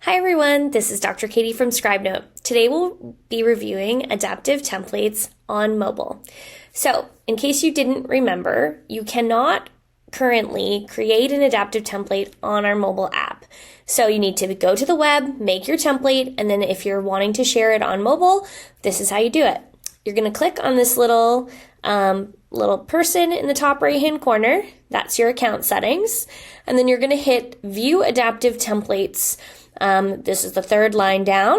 Hi everyone, this is Dr. Katie from Scribenote. Today we'll be reviewing adaptive templates on mobile. So, in case you didn't remember, you cannot currently create an adaptive template on our mobile app. So you need to go to the web, make your template, and then if you're wanting to share it on mobile, this is how you do it. You're going to click on this little person in the top right hand corner. That's your account settings. And then you're going to hit View Adaptive Templates. This is the third line down.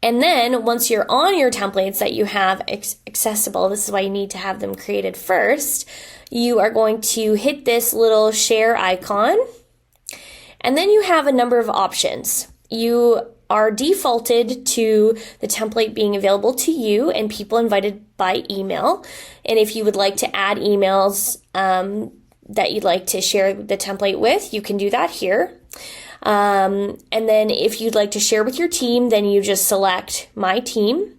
And then once you're on your templates that you have accessible, this is why you need to have them created first, you are going to hit this little share icon. And then you have a number of options. You are defaulted to the template being available to you and people invited by email. And if you would like to add emails that you'd like to share the template with, you can do that here. And then if you'd like to share with your team, then you just select My Team.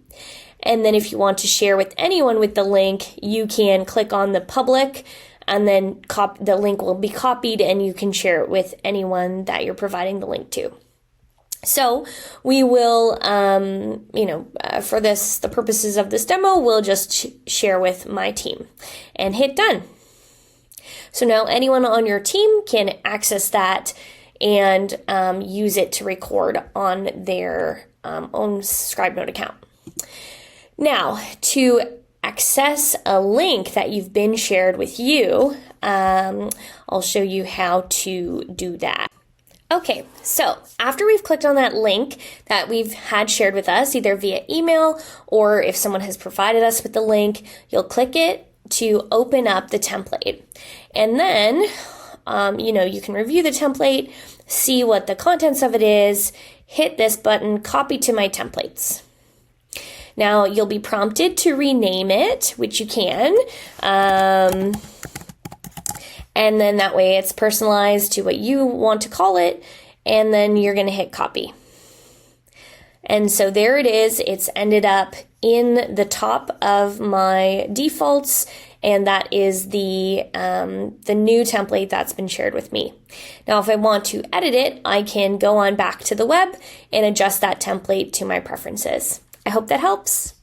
And then if you want to share with anyone with the link, you can click on the public and then the link will be copied and you can share it with anyone that you're providing the link to. So we will, for the purposes of this demo, we'll just share with my team and hit done. So now anyone on your team can access that and use it to record on their own Scribenote account. Now, to access a link that you've been shared with you, I'll show you how to do that. Okay, so after we've clicked on that link that we've had shared with us, either via email or if someone has provided us with the link, you'll click it to open up the template. And then, you can review the template, see what the contents of it is, hit this button, copy to my templates. Now, you'll be prompted to rename it, which you can. And then that way it's personalized to what you want to call it, and then you're going to hit copy. And so there it is. It's ended up in the top of my defaults, and that is the new template that's been shared with me. Now, if I want to edit it, I can go on back to the web and adjust that template to my preferences. I hope that helps.